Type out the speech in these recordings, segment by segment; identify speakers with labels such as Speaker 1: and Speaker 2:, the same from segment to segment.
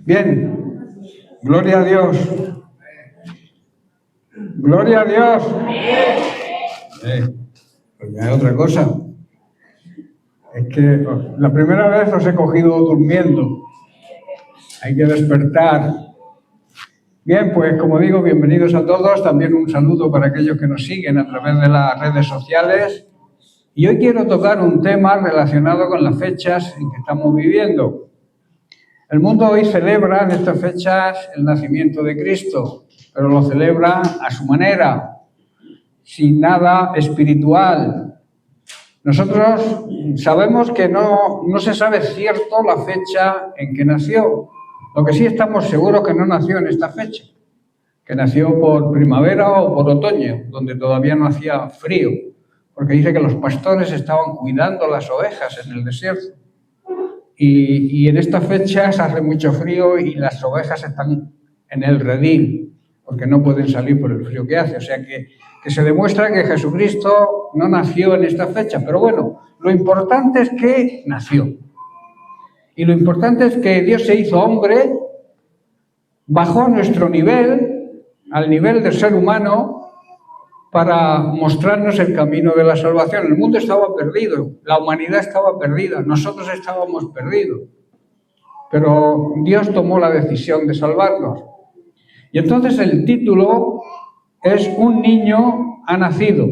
Speaker 1: Bien, gloria a Dios. Gloria a Dios. Pues hay otra cosa. Es que la primera vez os he cogido durmiendo. Hay que despertar. Bien, pues como digo, bienvenidos a todos. También un saludo para aquellos que nos siguen a través de las redes sociales. Y hoy quiero tocar un tema relacionado con las fechas en que estamos viviendo. El mundo hoy celebra en estas fechas el nacimiento de Cristo, pero lo celebra a su manera, sin nada espiritual. Nosotros sabemos que no se sabe cierto la fecha en que nació. Lo que sí estamos seguros que no nació en esta fecha, que nació por primavera o por otoño, donde todavía no hacía frío, porque dice que los pastores estaban cuidando las ovejas en el desierto. Y en estas fechas hace mucho frío y las ovejas están en el redil, porque no pueden salir por el frío que hace. O sea que se demuestra que Jesucristo no nació en esta fecha. Pero bueno, lo importante es que nació. Y lo importante es que Dios se hizo hombre, bajó a nuestro nivel, al nivel del ser humano, para mostrarnos el camino de la salvación. El mundo estaba perdido, la humanidad estaba perdida, nosotros estábamos perdidos. Pero Dios tomó la decisión de salvarnos. Y entonces el título es Un niño ha nacido.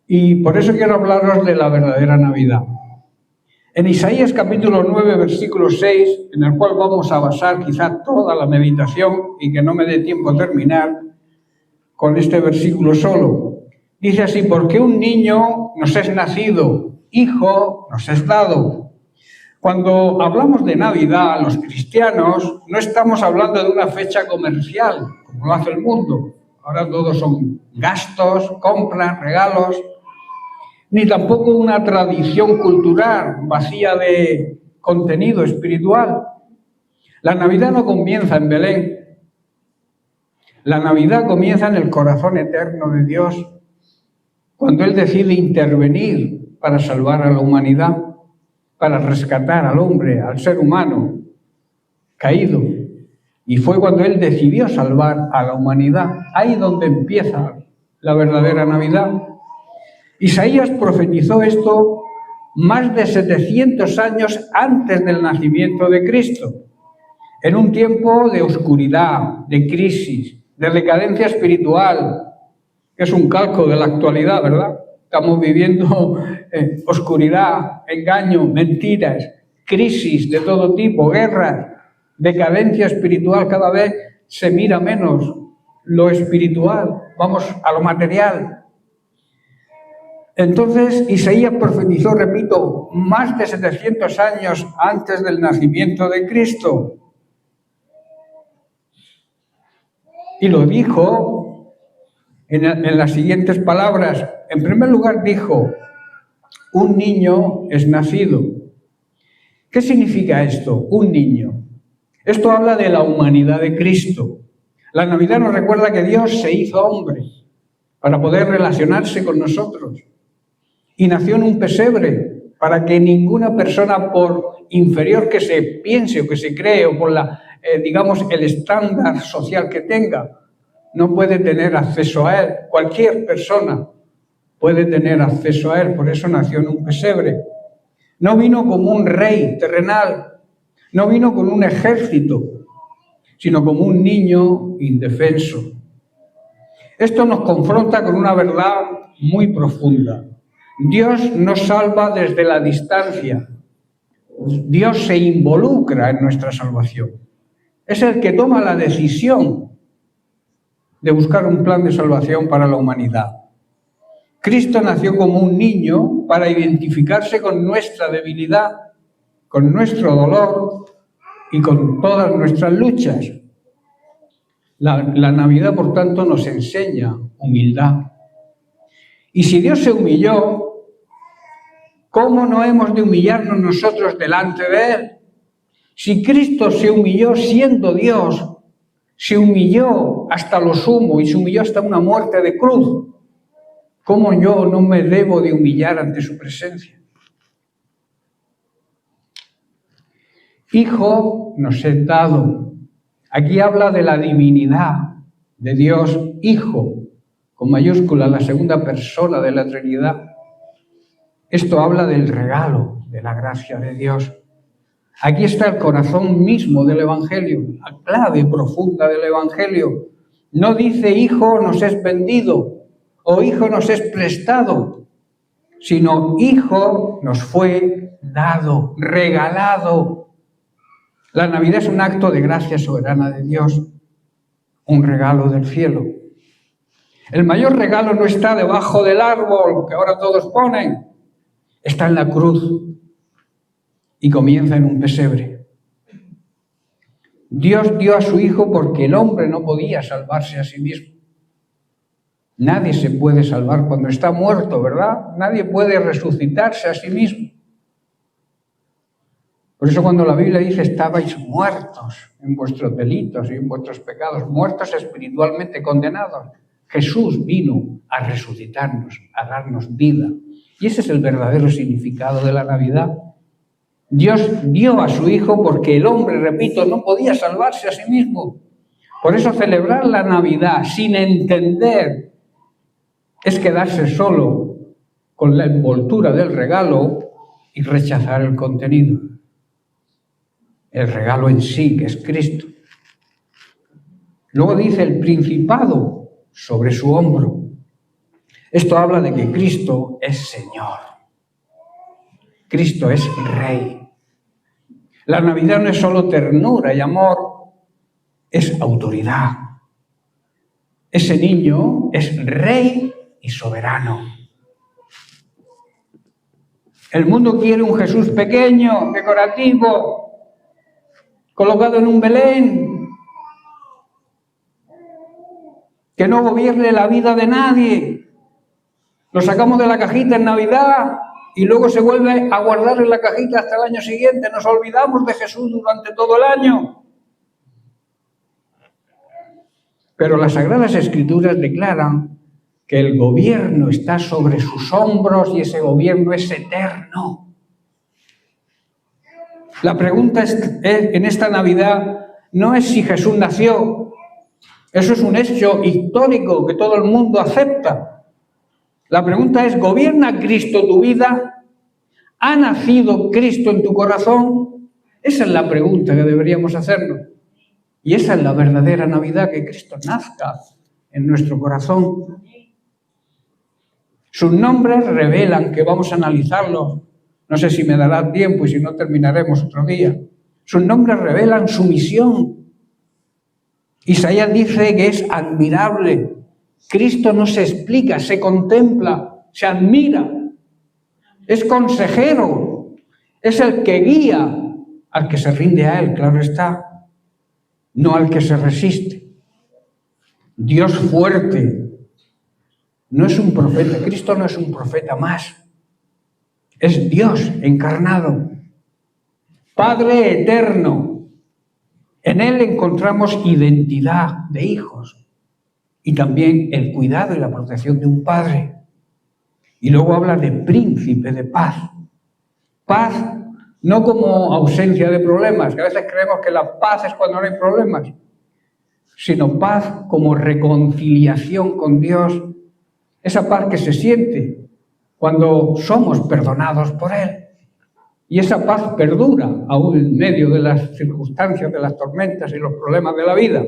Speaker 1: Y por eso quiero hablaros de la verdadera Navidad. En Isaías capítulo 9, versículo 6, en el cual vamos a basar quizá toda la meditación y que no me dé tiempo a terminar con este versículo solo. Dice así: porque un niño nos es nacido, hijo nos es dado. Cuando hablamos de Navidad, los cristianos no estamos hablando de una fecha comercial, como lo hace el mundo. Ahora todos son gastos, compras, regalos, ni tampoco una tradición cultural vacía de contenido espiritual. La Navidad no comienza en Belén. La Navidad comienza en el corazón eterno de Dios, cuando Él decide intervenir para salvar a la humanidad, para rescatar al hombre, al ser humano caído. Y fue cuando Él decidió salvar a la humanidad. Ahí donde empieza la verdadera Navidad. Isaías profetizó esto más de 700 años antes del nacimiento de Cristo, en un tiempo de oscuridad, de crisis, de decadencia espiritual, que es un calco de la actualidad, ¿verdad? Estamos viviendo oscuridad, engaño, mentiras, crisis de todo tipo, guerras, decadencia espiritual. Cada vez se mira menos lo espiritual, vamos a lo material. Entonces Isaías profetizó, repito, más de 700 años antes del nacimiento de Cristo. Y lo dijo en las siguientes palabras. En primer lugar dijo: un niño es nacido. ¿Qué significa esto? Un niño. Esto habla de la humanidad de Cristo. La Navidad nos recuerda que Dios se hizo hombre para poder relacionarse con nosotros. Y nació en un pesebre para que ninguna persona, por inferior que se piense o que se cree, o por el estándar social que tenga, no puede tener acceso a Él. Cualquier persona puede tener acceso a Él, por eso nació en un pesebre. No vino como un rey terrenal, no vino con un ejército, sino como un niño indefenso. Esto nos confronta con una verdad muy profunda. Dios nos salva desde la distancia. Dios se involucra en nuestra salvación. Es el que toma la decisión de buscar un plan de salvación para la humanidad. Cristo nació como un niño para identificarse con nuestra debilidad, con nuestro dolor y con todas nuestras luchas. La Navidad, por tanto, nos enseña humildad. Y si Dios se humilló, ¿cómo no hemos de humillarnos nosotros delante de Él? Si Cristo se humilló siendo Dios, se humilló hasta lo sumo y se humilló hasta una muerte de cruz, ¿cómo yo no me debo de humillar ante su presencia? Hijo nos es dado. Aquí habla de la divinidad de Dios Hijo, con mayúscula, la segunda persona de la Trinidad. Esto habla del regalo de la gracia de Dios. Aquí está el corazón mismo del Evangelio, la clave profunda del Evangelio. No dice hijo nos es vendido o hijo nos es prestado, sino hijo nos fue dado, regalado. La Navidad es un acto de gracia soberana de Dios, un regalo del cielo. El mayor regalo no está debajo del árbol que ahora todos ponen, está en la cruz y comienza en un pesebre. Dios dio a su Hijo porque el hombre no podía salvarse a sí mismo. Nadie se puede salvar cuando está muerto, ¿verdad? Nadie puede resucitarse a sí mismo. Por eso cuando la Biblia dice estabais muertos en vuestros delitos y en vuestros pecados, muertos espiritualmente condenados, Jesús vino a resucitarnos, a darnos vida. Y ese es el verdadero significado de la Navidad. Dios dio a su Hijo porque el hombre, repito, no podía salvarse a sí mismo. Por eso celebrar la Navidad sin entender es quedarse solo con la envoltura del regalo y rechazar el contenido. El regalo en sí, que es Cristo. Luego dice el principado sobre su hombro. Esto habla de que Cristo es Señor. Cristo es Rey. La Navidad no es solo ternura y amor, es autoridad. Ese niño es Rey y soberano. El mundo quiere un Jesús pequeño, decorativo, colocado en un Belén, que no gobierne la vida de nadie. Lo sacamos de la cajita en Navidad y luego se vuelve a guardar en la cajita hasta el año siguiente. Nos olvidamos de Jesús durante todo el año. Pero las Sagradas Escrituras declaran que el gobierno está sobre sus hombros y ese gobierno es eterno. La pregunta en esta Navidad no es si Jesús nació. Eso es un hecho histórico que todo el mundo acepta. La pregunta es, ¿gobierna Cristo tu vida? ¿Ha nacido Cristo en tu corazón? Esa es la pregunta que deberíamos hacernos. Y esa es la verdadera Navidad, que Cristo nazca en nuestro corazón. Sus nombres revelan, que vamos a analizarlos, no sé si me dará tiempo y si no terminaremos otro día. Sus nombres revelan su misión. Isaías dice que es admirable. Cristo no se explica, se contempla, se admira. Es consejero, es el que guía al que se rinde a él, claro está, no al que se resiste. Dios fuerte. No es un profeta, Cristo no es un profeta más. Es Dios encarnado. Padre eterno. En Él encontramos identidad de hijos y también el cuidado y la protección de un padre. Y luego habla de príncipe de paz. Paz no como ausencia de problemas, que a veces creemos que la paz es cuando no hay problemas, sino paz como reconciliación con Dios. Esa paz que se siente cuando somos perdonados por Él. Y esa paz perdura aún en medio de las circunstancias, de las tormentas y los problemas de la vida.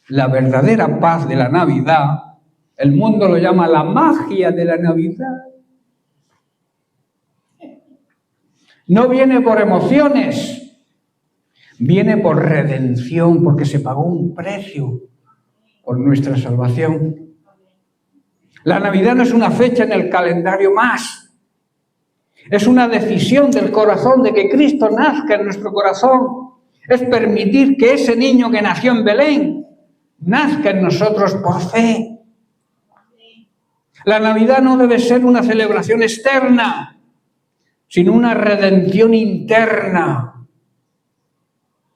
Speaker 1: La verdadera paz de la Navidad, el mundo lo llama la magia de la Navidad. No viene por emociones, viene por redención, porque se pagó un precio por nuestra salvación. La Navidad no es una fecha en el calendario más. Es una decisión del corazón de que Cristo nazca en nuestro corazón. Es permitir que ese niño que nació en Belén nazca en nosotros por fe. La Navidad no debe ser una celebración externa, sino una redención interna.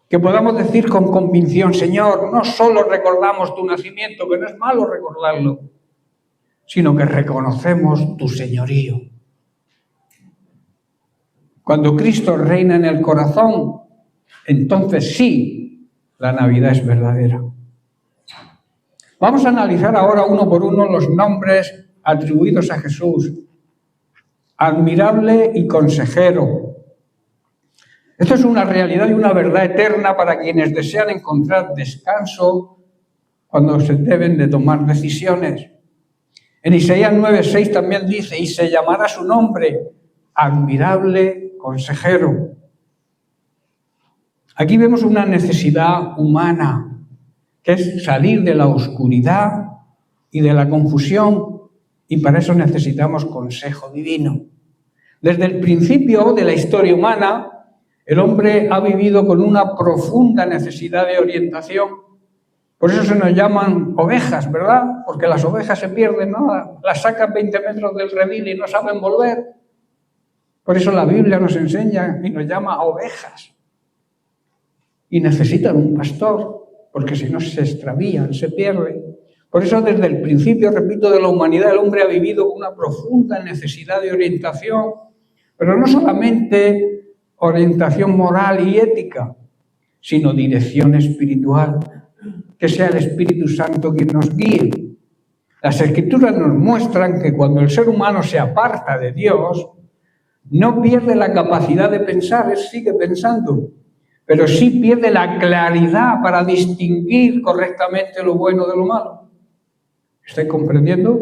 Speaker 1: Que podamos decir con convicción, Señor, no solo recordamos tu nacimiento, que no es malo recordarlo, sino que reconocemos tu señorío. Cuando Cristo reina en el corazón, entonces sí, la Navidad es verdadera. Vamos a analizar ahora uno por uno los nombres atribuidos a Jesús. Admirable y consejero. Esto es una realidad y una verdad eterna para quienes desean encontrar descanso cuando se deben de tomar decisiones. En Isaías 9:6 también dice, y se llamará su nombre, admirable consejero. Aquí vemos una necesidad humana, que es salir de la oscuridad y de la confusión, y para eso necesitamos consejo divino. Desde el principio de la historia humana, el hombre ha vivido con una profunda necesidad de orientación. Por eso se nos llaman ovejas, ¿verdad? Porque las ovejas se pierden, ¿no? Las sacan 20 metros del redil y no saben volver. Por eso la Biblia nos enseña y nos llama ovejas. Y necesitan un pastor, porque si no se extravían, se pierden. Por eso desde el principio, repito, de la humanidad, el hombre ha vivido con una profunda necesidad de orientación, pero no solamente orientación moral y ética, sino dirección espiritual. Que sea el Espíritu Santo quien nos guíe. Las Escrituras nos muestran que cuando el ser humano se aparta de Dios, no pierde la capacidad de pensar, él sigue pensando, pero sí pierde la claridad para distinguir correctamente lo bueno de lo malo. ¿Estáis comprendiendo?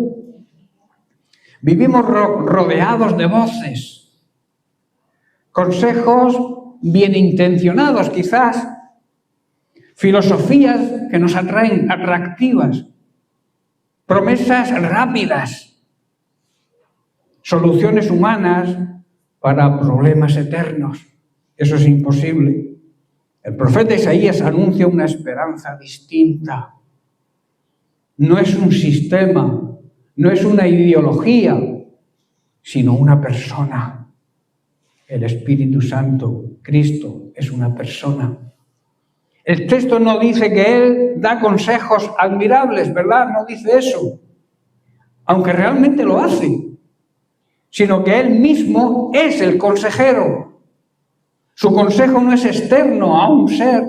Speaker 1: Vivimos rodeados de voces, consejos bien intencionados quizás, filosofías que nos atraen, atractivas, promesas rápidas, soluciones humanas para problemas eternos. Eso es imposible. El profeta Isaías anuncia una esperanza distinta. No es un sistema, no es una ideología, sino una persona. El Espíritu Santo, Cristo, es una persona. El texto no dice que Él da consejos admirables, ¿verdad? No dice eso, aunque realmente lo hace, sino que Él mismo es el consejero. Su consejo no es externo a un ser,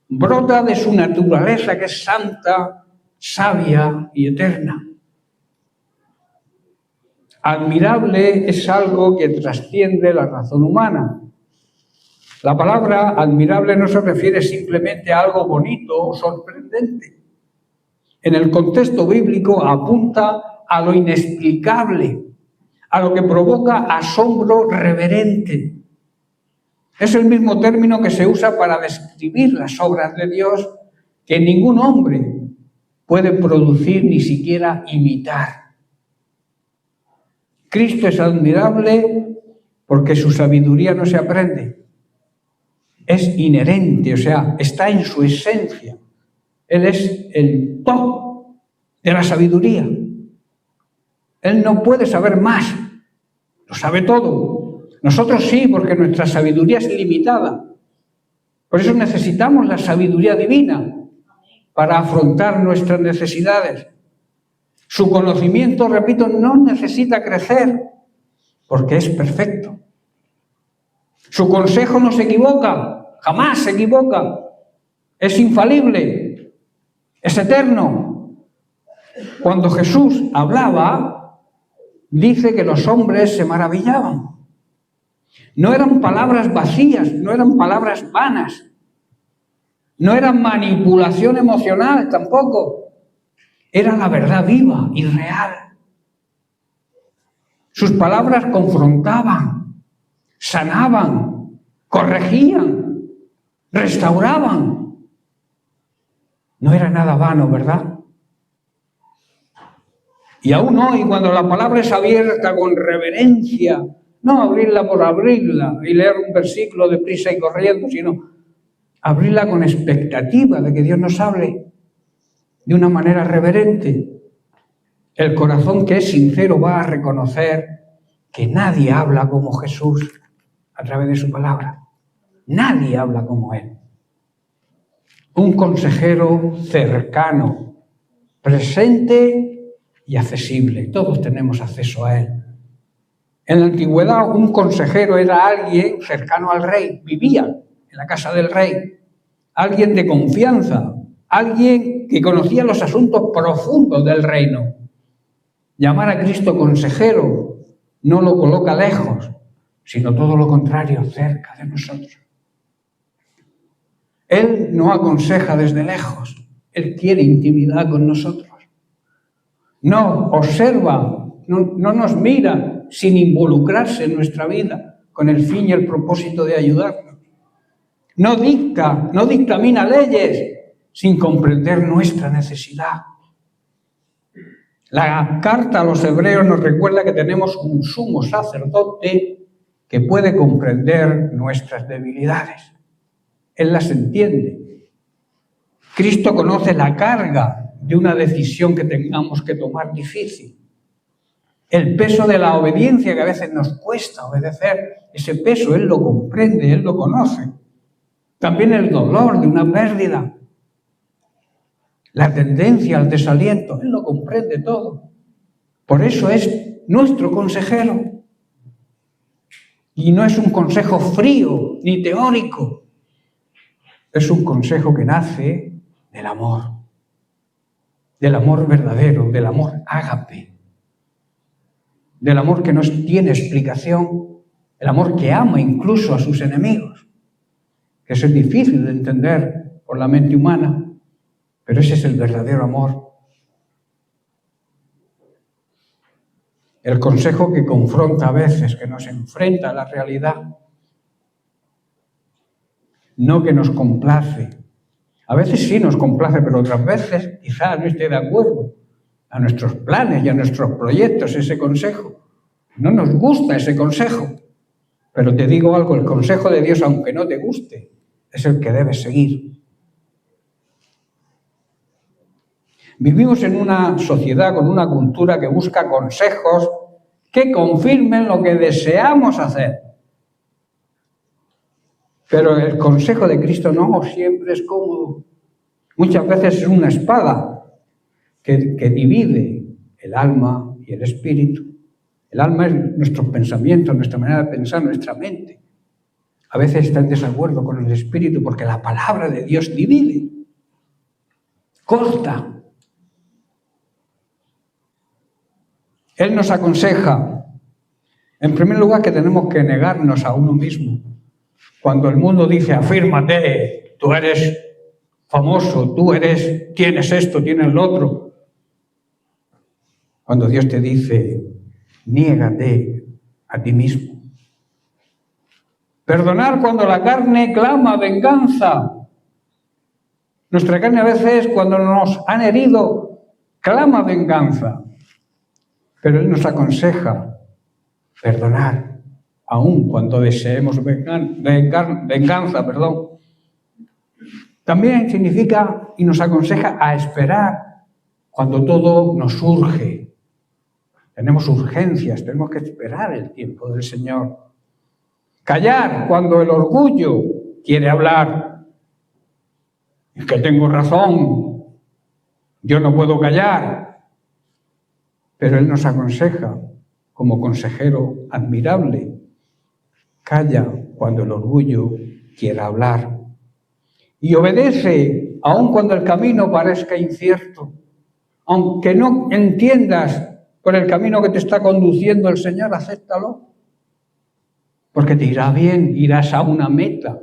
Speaker 1: brota de su naturaleza que es santa, sabia y eterna. Admirable es algo que trasciende la razón humana. La palabra admirable no se refiere simplemente a algo bonito o sorprendente. En el contexto bíblico apunta a lo inexplicable, a lo que provoca asombro reverente. Es el mismo término que se usa para describir las obras de Dios que ningún hombre puede producir ni siquiera imitar. Cristo es admirable porque su sabiduría no se aprende. Es inherente, o sea, está en su esencia. Él es el top de la sabiduría. Él no puede saber más, lo sabe todo. Nosotros sí, porque nuestra sabiduría es limitada. Por eso necesitamos la sabiduría divina para afrontar nuestras necesidades. Su conocimiento, repito, no necesita crecer, porque es perfecto. Su consejo no se equivoca, jamás se equivoca. Es infalible, es eterno. Cuando Jesús hablaba, dice que los hombres se maravillaban. No eran palabras vacías, no eran palabras vanas, no eran manipulación emocional tampoco. Era la verdad viva y real. Sus palabras confrontaban, sanaban, corregían, restauraban. No era nada vano, ¿verdad? Y aún hoy, cuando la palabra es abierta con reverencia, no abrirla por abrirla y leer un versículo deprisa y corriendo, sino abrirla con expectativa de que Dios nos hable de una manera reverente. El corazón que es sincero va a reconocer que nadie habla como Jesús a través de su palabra. Nadie habla como Él. Un consejero cercano, presente y accesible. Todos tenemos acceso a Él. En la antigüedad, un consejero era alguien cercano al rey, vivía en la casa del rey, alguien de confianza, alguien que conocía los asuntos profundos del reino. Llamar a Cristo consejero no lo coloca lejos, sino todo lo contrario, cerca de nosotros. Él no aconseja desde lejos, Él quiere intimidad con nosotros. No observa, no nos mira sin involucrarse en nuestra vida con el fin y el propósito de ayudarnos. No dictamina leyes sin comprender nuestra necesidad. La carta a los hebreos nos recuerda que tenemos un sumo sacerdote que puede comprender nuestras debilidades. Él las entiende. Cristo conoce la carga de una decisión que tengamos que tomar difícil. El peso de la obediencia que a veces nos cuesta obedecer, ese peso Él lo comprende, Él lo conoce. También el dolor de una pérdida, la tendencia al desaliento, Él lo comprende todo. Por eso es nuestro consejero. Y no es un consejo frío ni teórico. Es un consejo que nace del amor verdadero, del amor ágape, del amor que no tiene explicación, el amor que ama incluso a sus enemigos, que eso es difícil de entender por la mente humana, pero ese es el verdadero amor. El consejo que confronta a veces, que nos enfrenta a la realidad, no que nos complace. A veces sí nos complace, pero otras veces quizás no esté de acuerdo a nuestros planes y a nuestros proyectos ese consejo. No nos gusta ese consejo, pero te digo algo, el consejo de Dios, aunque no te guste, es el que debes seguir. Vivimos en una sociedad con una cultura que busca consejos que confirmen lo que deseamos hacer. Pero el consejo de Cristo no siempre es cómodo. Muchas veces es una espada que divide el alma y el espíritu. El alma es nuestros pensamientos, nuestra manera de pensar, nuestra mente. A veces está en desacuerdo con el espíritu porque la palabra de Dios divide, corta. Él nos aconseja, en primer lugar, que tenemos que negarnos a uno mismo. Cuando el mundo dice, afírmate, tú eres famoso, tienes esto, tienes lo otro. Cuando Dios te dice, niégate a ti mismo. Perdonar cuando la carne clama venganza. Nuestra carne a veces, cuando nos han herido, clama venganza. Pero Él nos aconseja perdonar, aun cuando deseemos venganza. También significa y nos aconseja a esperar cuando todo nos urge. Tenemos urgencias, tenemos que esperar el tiempo del Señor. Callar cuando el orgullo quiere hablar. Es que tengo razón, yo no puedo callar. Pero Él nos aconseja, como consejero admirable, calla cuando el orgullo quiera hablar. Y obedece, aun cuando el camino parezca incierto. Aunque no entiendas por el camino que te está conduciendo el Señor, acéptalo. Porque te irá bien, irás a una meta,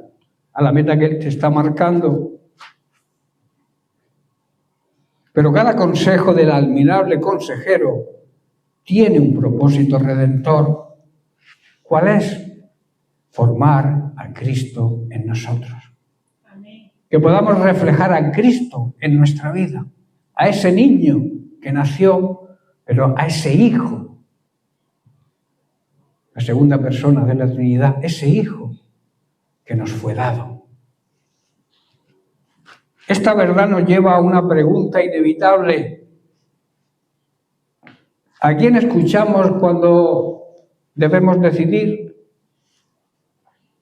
Speaker 1: a la meta que Él te está marcando. Pero cada consejo del admirable consejero tiene un propósito redentor. ¿Cuál es? Formar a Cristo en nosotros. Amén. Que podamos reflejar a Cristo en nuestra vida, a ese niño que nació, pero a ese Hijo, la segunda persona de la Trinidad, ese Hijo que nos fue dado. Esta verdad nos lleva a una pregunta inevitable. ¿A quién escuchamos cuando debemos decidir?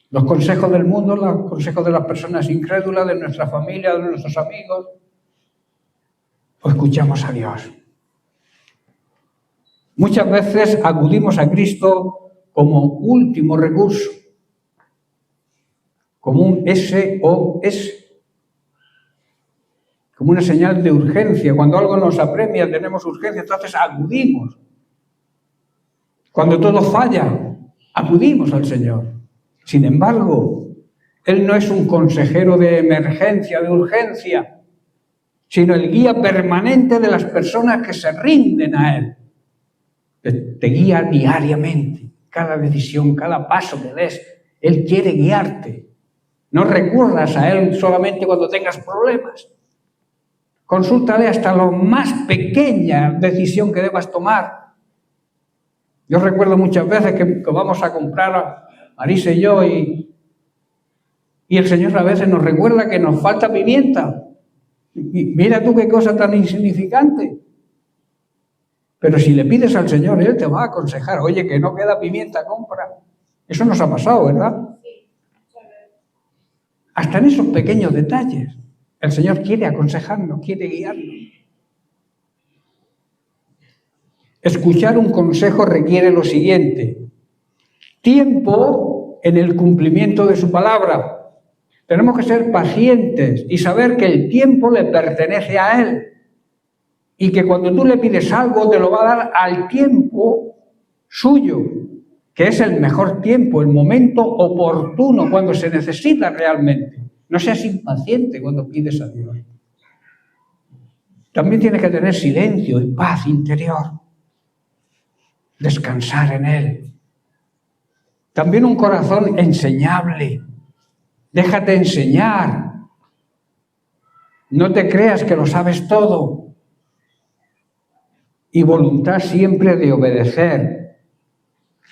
Speaker 1: ¿Los consejos del mundo, los consejos de las personas incrédulas, de nuestra familia, de nuestros amigos? ¿O escuchamos a Dios? Muchas veces acudimos a Cristo como último recurso, como un SOS, como una señal de urgencia. Cuando algo nos apremia, tenemos urgencia, entonces acudimos. Cuando todo falla, acudimos al Señor. Sin embargo, Él no es un consejero de emergencia, de urgencia, sino el guía permanente de las personas que se rinden a Él. Te guía diariamente, cada decisión, cada paso que des. Él quiere guiarte. No recurras a Él solamente cuando tengas problemas. Consúltale hasta la más pequeña decisión que debas tomar. Yo recuerdo muchas veces que vamos a comprar, Marisa y yo, y el Señor a veces nos recuerda que nos falta pimienta. Y mira tú qué cosa tan insignificante. Pero si le pides al Señor, Él te va a aconsejar, oye, que no queda pimienta, compra. Eso nos ha pasado, ¿verdad? Hasta en esos pequeños detalles. El Señor quiere aconsejarnos, quiere guiarnos. Escuchar un consejo requiere lo siguiente: tiempo en el cumplimiento de su palabra. Tenemos que ser pacientes y saber que el tiempo le pertenece a Él y que cuando tú le pides algo te lo va a dar al tiempo suyo, que es el mejor tiempo, el momento oportuno, cuando se necesita realmente. No seas impaciente cuando pides a Dios. También tienes que tener silencio y paz interior. Descansar en Él. También un corazón enseñable. Déjate enseñar. No te creas que lo sabes todo. Y voluntad siempre de obedecer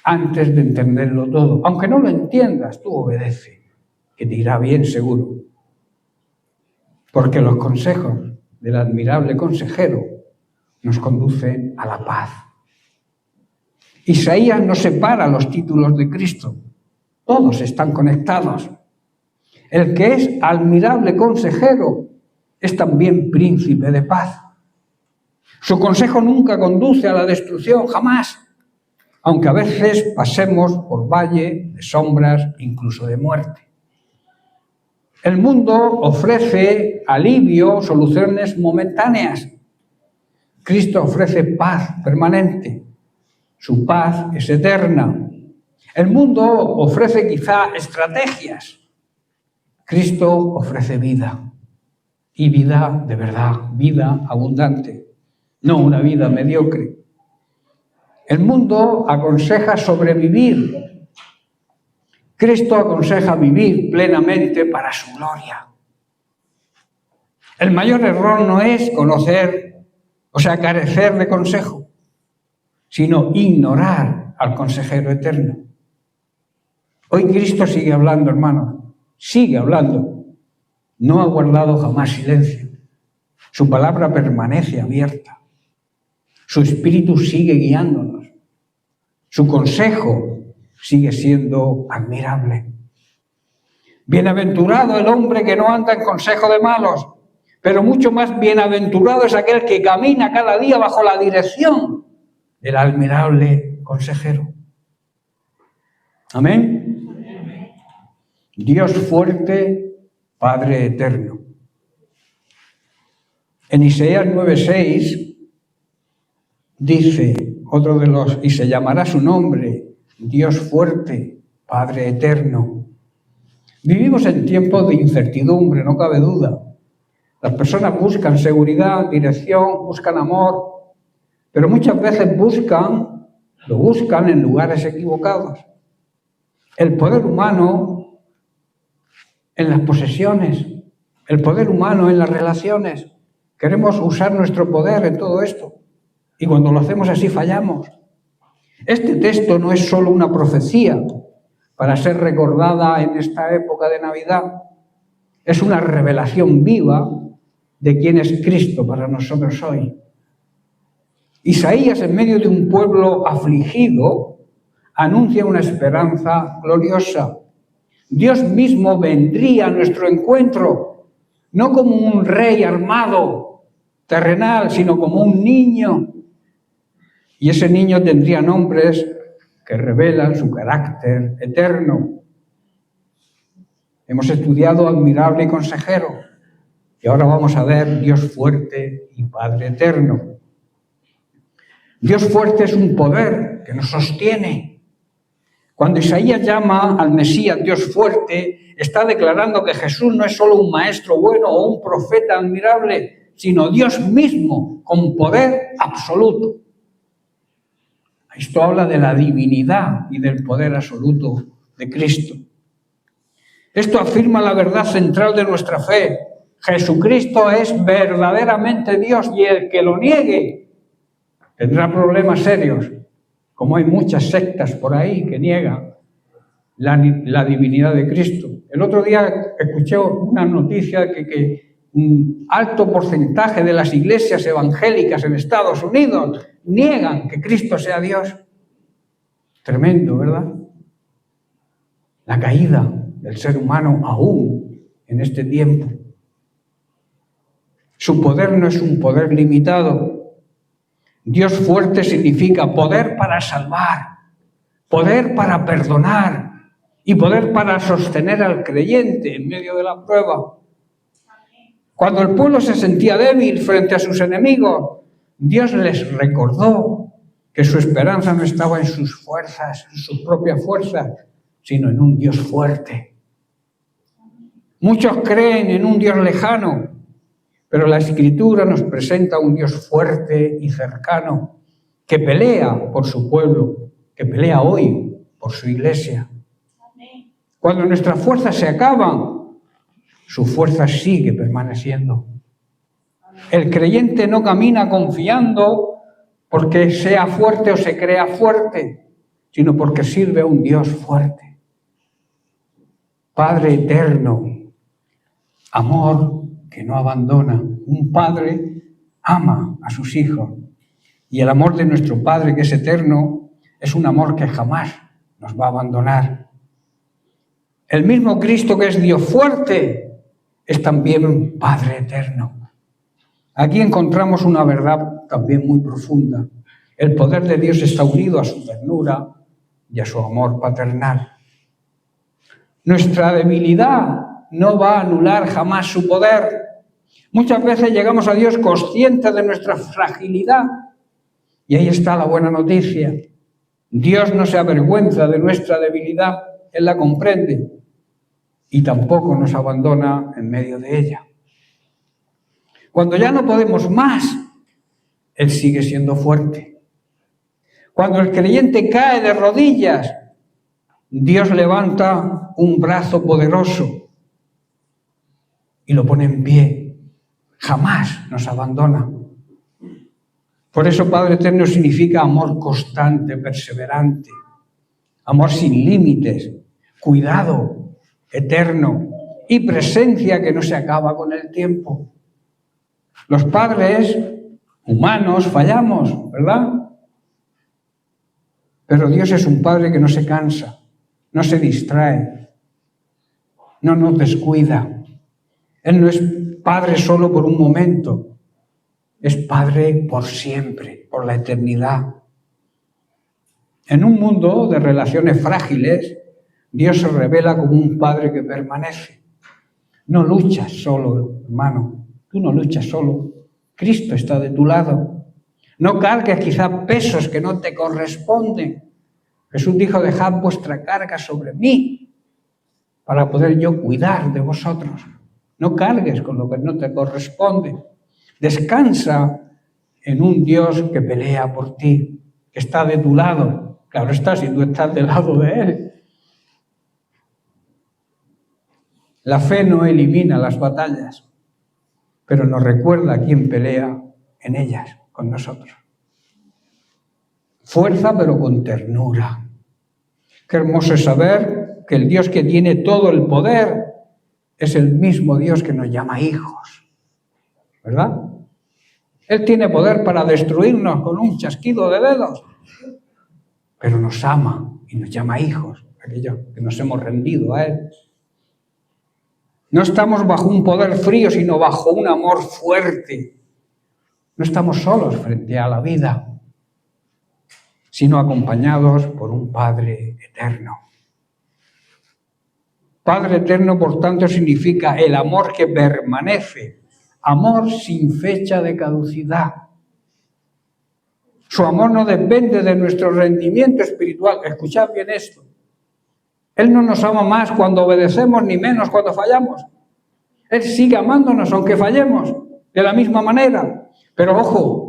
Speaker 1: antes de entenderlo todo. Aunque no lo entiendas, tú obedece, que te irá bien seguro. Porque los consejos del admirable consejero nos conducen a la paz. Isaías nos separa los títulos de Cristo. Todos están conectados. El que es admirable consejero es también príncipe de paz. Su consejo nunca conduce a la destrucción, jamás, aunque a veces pasemos por valle de sombras, incluso de muerte. El mundo ofrece alivio, soluciones momentáneas. Cristo ofrece paz permanente. Su paz es eterna. El mundo ofrece quizá estrategias. Cristo ofrece vida. Y vida de verdad, vida abundante. No una vida mediocre. El mundo aconseja sobrevivir. Cristo aconseja vivir plenamente para su gloria. El mayor error no es carecer de consejo, sino ignorar al consejero eterno. Hoy Cristo sigue hablando, hermanos, sigue hablando. No ha guardado jamás silencio. Su palabra permanece abierta. Su espíritu sigue guiándonos. Su consejo sigue siendo admirable. Bienaventurado el hombre que no anda en consejo de malos, pero mucho más bienaventurado es aquel que camina cada día bajo la dirección del admirable consejero. Amén. Dios fuerte, Padre eterno. En Isaías 9:6 dice otro de los, y se llamará su nombre, Dios fuerte, Padre eterno. Vivimos en tiempos de incertidumbre, no cabe duda. Las personas buscan seguridad, dirección, buscan amor, pero muchas veces lo buscan en lugares equivocados. El poder humano en las posesiones, el poder humano en las relaciones. Queremos usar nuestro poder en todo esto y cuando lo hacemos así fallamos. Este texto no es solo una profecía para ser recordada en esta época de Navidad. Es una revelación viva de quién es Cristo para nosotros hoy. Isaías, en medio de un pueblo afligido, anuncia una esperanza gloriosa. Dios mismo vendría a nuestro encuentro, no como un rey armado, terrenal, sino como un niño. Y ese niño tendría nombres que revelan su carácter eterno. Hemos estudiado admirable y consejero, y ahora vamos a ver Dios fuerte y Padre eterno. Dios fuerte es un poder que nos sostiene. Cuando Isaías llama al Mesías Dios fuerte, está declarando que Jesús no es solo un maestro bueno o un profeta admirable, sino Dios mismo, con poder absoluto. Esto habla de la divinidad y del poder absoluto de Cristo. Esto afirma la verdad central de nuestra fe. Jesucristo es verdaderamente Dios y el que lo niegue tendrá problemas serios, como hay muchas sectas por ahí que niegan la divinidad de Cristo. El otro día escuché una noticia que un alto porcentaje de las iglesias evangélicas en Estados Unidos niegan que Cristo sea Dios. Tremendo, ¿verdad? La caída del ser humano aún en este tiempo. Su poder no es un poder limitado. Dios fuerte significa poder para salvar, poder para perdonar y poder para sostener al creyente en medio de la prueba. Cuando el pueblo se sentía débil frente a sus enemigos, Dios les recordó que su esperanza no estaba en sus fuerzas, en sus propias fuerzas, sino en un Dios fuerte. Muchos creen en un Dios lejano, pero la Escritura nos presenta un Dios fuerte y cercano, que pelea por su pueblo, que pelea hoy por su iglesia. Cuando nuestras fuerzas se acaban, su fuerza sigue permaneciendo. El creyente no camina confiando porque sea fuerte o se crea fuerte, sino porque sirve a un Dios fuerte. Padre eterno, amor que no abandona. Un padre ama a sus hijos. Y el amor de nuestro Padre, que es eterno, es un amor que jamás nos va a abandonar. El mismo Cristo que es Dios fuerte es también Padre eterno. Aquí encontramos una verdad también muy profunda. El poder de Dios está unido a su ternura y a su amor paternal. Nuestra debilidad no va a anular jamás su poder. Muchas veces llegamos a Dios conscientes de nuestra fragilidad. Y ahí está la buena noticia. Dios no se avergüenza de nuestra debilidad, Él la comprende y tampoco nos abandona en medio de ella. Cuando ya no podemos más, Él sigue siendo fuerte. Cuando el creyente cae de rodillas, Dios levanta un brazo poderoso y lo pone en pie. Jamás nos abandona. Por eso Padre eterno significa amor constante, perseverante, amor sin límites, cuidado eterno y presencia que no se acaba con el tiempo. Los padres humanos fallamos, ¿verdad? Pero Dios es un Padre que no se cansa, no se distrae, no nos descuida. Él no es Padre solo por un momento, es Padre por siempre, por la eternidad. En un mundo de relaciones frágiles, Dios se revela como un Padre que permanece. No luchas solo, hermano, tú no luchas solo. Cristo está de tu lado. No cargues quizás pesos que no te corresponden. Jesús dijo, dejad vuestra carga sobre mí para poder yo cuidar de vosotros. No cargues con lo que no te corresponde. Descansa en un Dios que pelea por ti, que está de tu lado. Claro está, si tú estás del lado de Él. La fe no elimina las batallas, pero nos recuerda quién pelea en ellas con nosotros. Fuerza, pero con ternura. Qué hermoso es saber que el Dios que tiene todo el poder es el mismo Dios que nos llama hijos, ¿verdad? Él tiene poder para destruirnos con un chasquido de dedos, pero nos ama y nos llama hijos, aquellos que nos hemos rendido a Él. No estamos bajo un poder frío, sino bajo un amor fuerte. No estamos solos frente a la vida. sino acompañados por un Padre eterno. Padre eterno, por tanto, significa el amor que permanece, amor sin fecha de caducidad. Su amor no depende de nuestro rendimiento espiritual. Escuchad bien esto. Él no nos ama más cuando obedecemos, ni menos cuando fallamos. Él sigue amándonos aunque fallemos, de la misma manera. Pero ojo,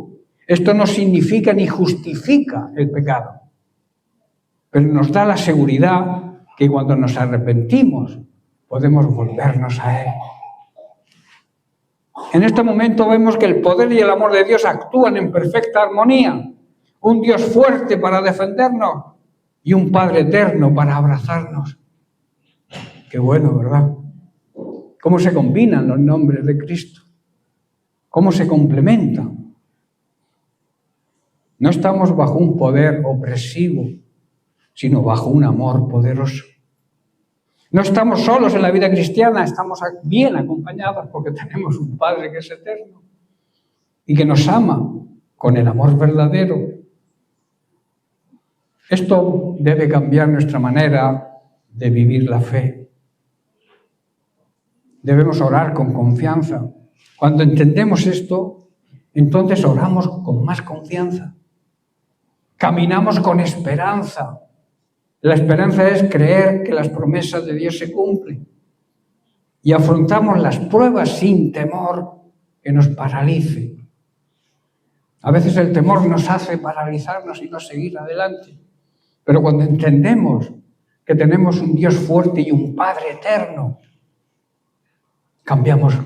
Speaker 1: esto no significa ni justifica el pecado. Pero nos da la seguridad que cuando nos arrepentimos podemos volvernos a Él. En este momento vemos que el poder y el amor de Dios actúan en perfecta armonía. Un Dios fuerte para defendernos y un Padre eterno para abrazarnos. Qué bueno, ¿verdad? ¿Cómo se combinan los nombres de Cristo? ¿Cómo se complementan? No estamos bajo un poder opresivo, sino bajo un amor poderoso. No estamos solos en la vida cristiana, estamos bien acompañados porque tenemos un Padre que es eterno y que nos ama con el amor verdadero. Esto debe cambiar nuestra manera de vivir la fe. Debemos orar con confianza. Cuando entendemos esto, entonces oramos con más confianza. Caminamos con esperanza. La esperanza es creer que las promesas de Dios se cumplen. Y afrontamos las pruebas sin temor que nos paralice. A veces el temor nos hace paralizarnos y no seguir adelante. Pero cuando entendemos que tenemos un Dios fuerte y un Padre eterno, cambiamos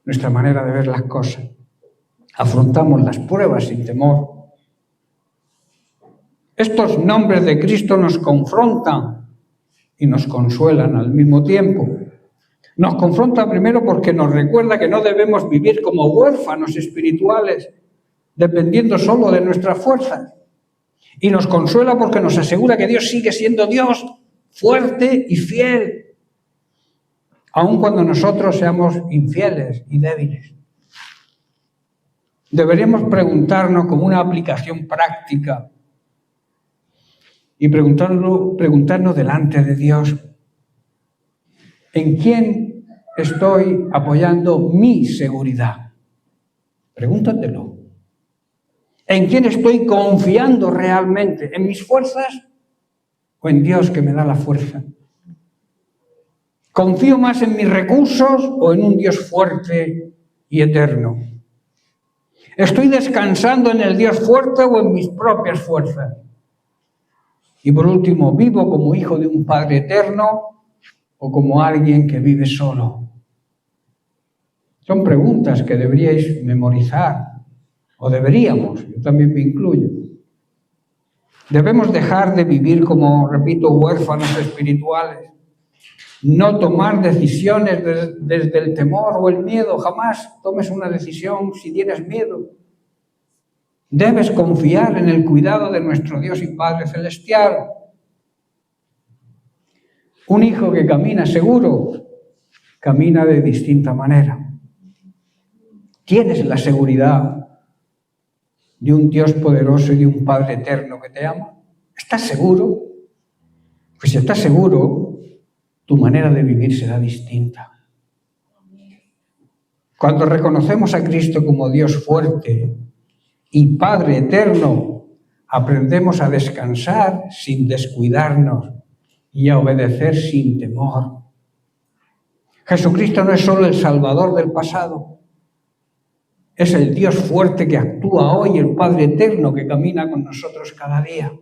Speaker 1: nuestra manera de ver las cosas. Afrontamos las pruebas sin temor. Estos nombres de Cristo nos confrontan y nos consuelan al mismo tiempo. Nos confronta primero porque nos recuerda que no debemos vivir como huérfanos espirituales, dependiendo solo de nuestras fuerzas. Y nos consuela porque nos asegura que Dios sigue siendo Dios, fuerte y fiel, aun cuando nosotros seamos infieles y débiles. Deberíamos preguntarnos como una aplicación práctica y preguntarnos delante de Dios, ¿en quién estoy apoyando mi seguridad? Pregúntatelo. ¿En quién estoy confiando realmente? ¿En mis fuerzas o en Dios que me da la fuerza? ¿Confío más en mis recursos o en un Dios fuerte y eterno? ¿Estoy descansando en el Dios fuerte o en mis propias fuerzas? Y por último, ¿vivo como hijo de un Padre eterno o como alguien que vive solo? Son preguntas que deberíais memorizar, o deberíamos, yo también me incluyo. Debemos dejar de vivir como, repito, huérfanos espirituales. No tomar decisiones desde el temor o el miedo. Jamás tomes una decisión si tienes miedo. Debes confiar en el cuidado de nuestro Dios y Padre Celestial. Un hijo que camina seguro, camina de distinta manera. Tienes la seguridad de un Dios poderoso y de un Padre eterno que te ama. ¿Estás seguro? Pues si estás seguro, tu manera de vivir será distinta. Cuando reconocemos a Cristo como Dios fuerte y Padre eterno, aprendemos a descansar sin descuidarnos y a obedecer sin temor. Jesucristo no es solo el Salvador del pasado, es el Dios fuerte que actúa hoy, el Padre eterno que camina con nosotros cada día.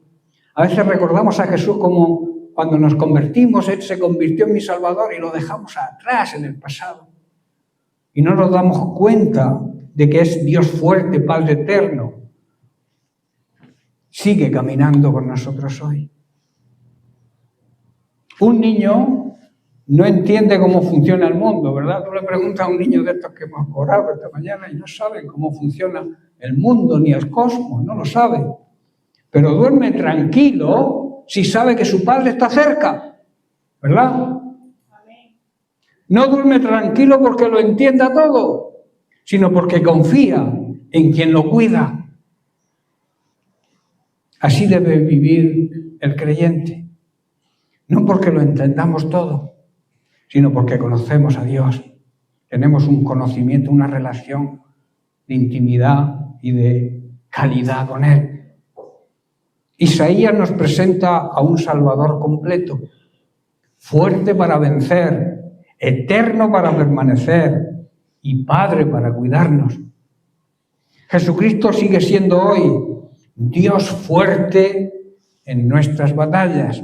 Speaker 1: A veces recordamos a Jesús como cuando nos convertimos, Él se convirtió en mi Salvador y lo dejamos atrás en el pasado. Y no nos damos cuenta de que es Dios fuerte, Padre eterno. Sigue caminando con nosotros hoy. Un niño no entiende cómo funciona el mundo, ¿verdad? Tú le preguntas a un niño de estos que hemos orado esta mañana y no sabe cómo funciona el mundo ni el cosmos, no lo sabe. Pero duerme tranquilo si sabe que su padre está cerca, ¿verdad? No duerme tranquilo porque lo entienda todo, sino porque confía en quien lo cuida. Así debe vivir el creyente. No porque lo entendamos todo, sino porque conocemos a Dios. Tenemos un conocimiento, una relación de intimidad y de calidad con Él. Isaías nos presenta a un Salvador completo, fuerte para vencer, eterno para permanecer y Padre para cuidarnos. Jesucristo sigue siendo hoy Dios fuerte en nuestras batallas,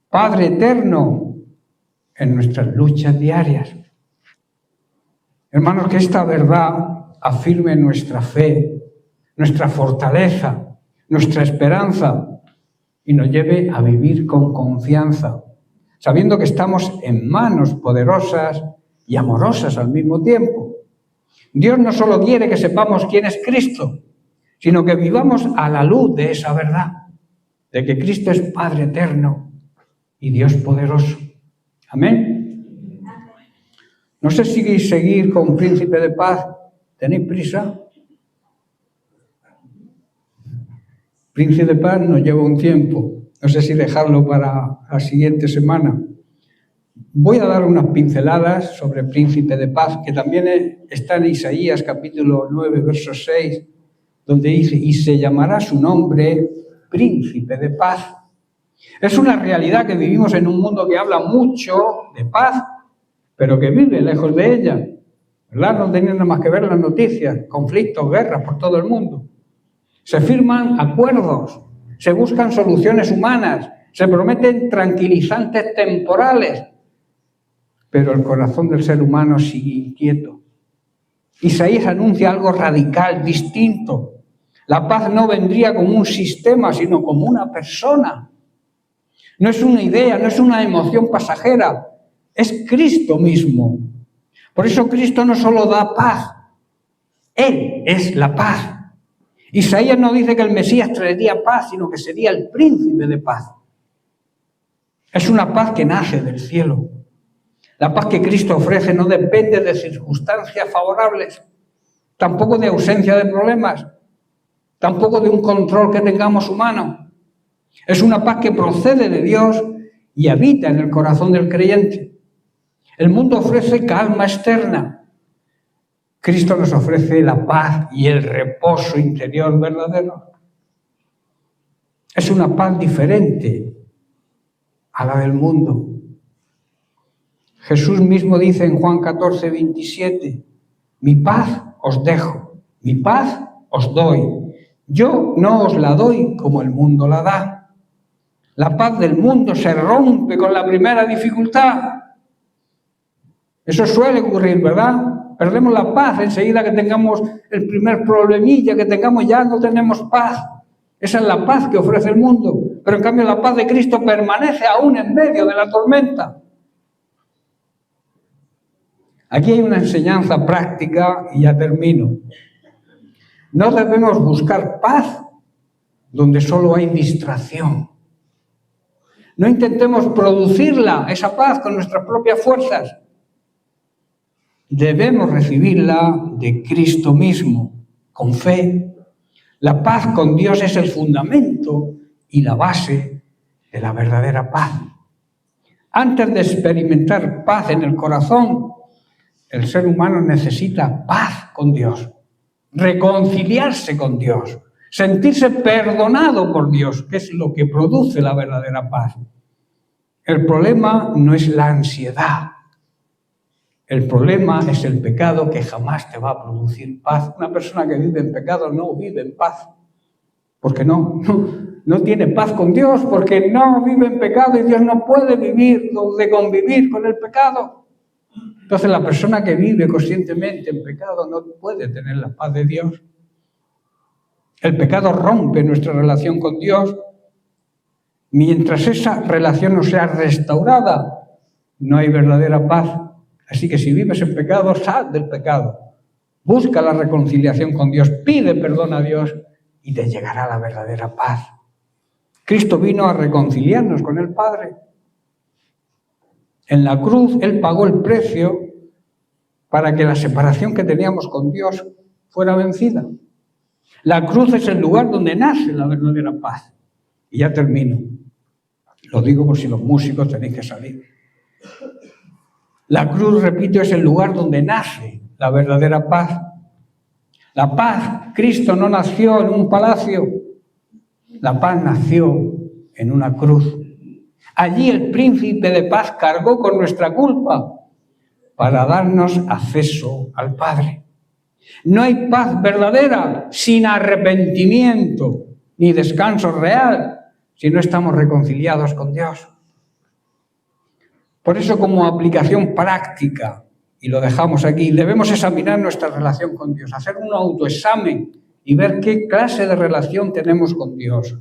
Speaker 1: Padre eterno en nuestras luchas diarias. Hermanos, que esta verdad afirme nuestra fe, nuestra fortaleza, nuestra esperanza y nos lleve a vivir con confianza, sabiendo que estamos en manos poderosas y amorosas al mismo tiempo. Dios no solo quiere que sepamos quién es Cristo, sino que vivamos a la luz de esa verdad, de que Cristo es Padre eterno y Dios poderoso. Amén. No sé si seguir con Príncipe de Paz. ¿Tenéis prisa? Príncipe de Paz nos lleva un tiempo. No sé si dejarlo para la siguiente semana. Voy a dar unas pinceladas sobre Príncipe de Paz, que también está en Isaías capítulo 9, verso 6, donde dice, y se llamará su nombre Príncipe de Paz. Es una realidad que vivimos en un mundo que habla mucho de paz, pero que vive lejos de ella. ¿Verdad? No tienen nada más que ver las noticias, conflictos, guerras por todo el mundo. Se firman acuerdos, se buscan soluciones humanas, se prometen tranquilizantes temporales, pero el corazón del ser humano sigue inquieto. Isaías anuncia algo radical, distinto. La paz no vendría como un sistema, sino como una persona. No es una idea, no es una emoción pasajera, es Cristo mismo. Por eso Cristo no solo da paz, Él es la paz. Isaías no dice que el Mesías traería paz, sino que sería el príncipe de paz. Es una paz que nace del cielo. La paz que Cristo ofrece no depende de circunstancias favorables, tampoco de ausencia de problemas, tampoco de un control que tengamos humano. Es una paz que procede de Dios y habita en el corazón del creyente. El mundo ofrece calma externa. Cristo nos ofrece la paz y el reposo interior verdadero. Es una paz diferente a la del mundo. Jesús mismo dice en Juan 14, 27, mi paz os dejo, mi paz os doy. Yo no os la doy como el mundo la da. La paz del mundo se rompe con la primera dificultad. Eso suele ocurrir, ¿verdad? Perdemos la paz enseguida que tengamos el primer problemilla, que tengamos ya no tenemos paz. Esa es la paz que ofrece el mundo. Pero en cambio la paz de Cristo permanece aún en medio de la tormenta. Aquí hay una enseñanza práctica y ya termino. No debemos buscar paz donde solo hay distracción. No intentemos producirla, esa paz, con nuestras propias fuerzas. Debemos recibirla de Cristo mismo, con fe. La paz con Dios es el fundamento y la base de la verdadera paz. Antes de experimentar paz en el corazón, el ser humano necesita paz con Dios, reconciliarse con Dios, sentirse perdonado por Dios, que es lo que produce la verdadera paz. El problema no es la ansiedad. El problema es el pecado que jamás te va a producir paz. Una persona que vive en pecado no vive en paz, porque no tiene paz con Dios, porque no vive en pecado y Dios no puede vivir de convivir con el pecado. Entonces la persona que vive conscientemente en pecado no puede tener la paz de Dios. El pecado rompe nuestra relación con Dios. Mientras esa relación no sea restaurada, no hay verdadera paz. Así que si vives en pecado, sal del pecado. Busca la reconciliación con Dios, pide perdón a Dios y te llegará la verdadera paz. Cristo vino a reconciliarnos con el Padre. En la cruz, Él pagó el precio para que la separación que teníamos con Dios fuera vencida. La cruz es el lugar donde nace la verdadera paz. Y ya termino. Lo digo por si los músicos tenéis que salir. La cruz, repito, es el lugar donde nace la verdadera paz. La paz, Cristo no nació en un palacio. La paz nació en una cruz. Allí el príncipe de paz cargó con nuestra culpa para darnos acceso al Padre. No hay paz verdadera sin arrepentimiento ni descanso real si no estamos reconciliados con Dios. Por eso, como aplicación práctica, y lo dejamos aquí, debemos examinar nuestra relación con Dios, hacer un autoexamen y ver qué clase de relación tenemos con Dios.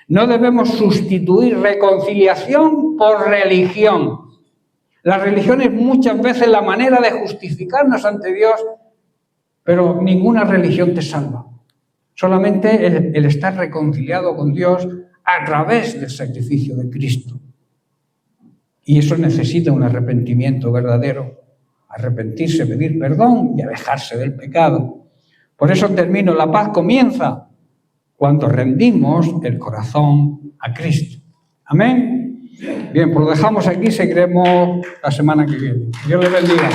Speaker 1: No debemos sustituir reconciliación por religión. La religión es muchas veces la manera de justificarnos ante Dios, pero ninguna religión te salva. Solamente el estar reconciliado con Dios a través del sacrificio de Cristo. Y eso necesita un arrepentimiento verdadero. Arrepentirse, pedir perdón y alejarse del pecado. Por eso termino, la paz comienza cuando rendimos el corazón a Cristo. Amén. Bien, pues lo dejamos aquí, seguiremos la semana que viene. Dios les bendiga.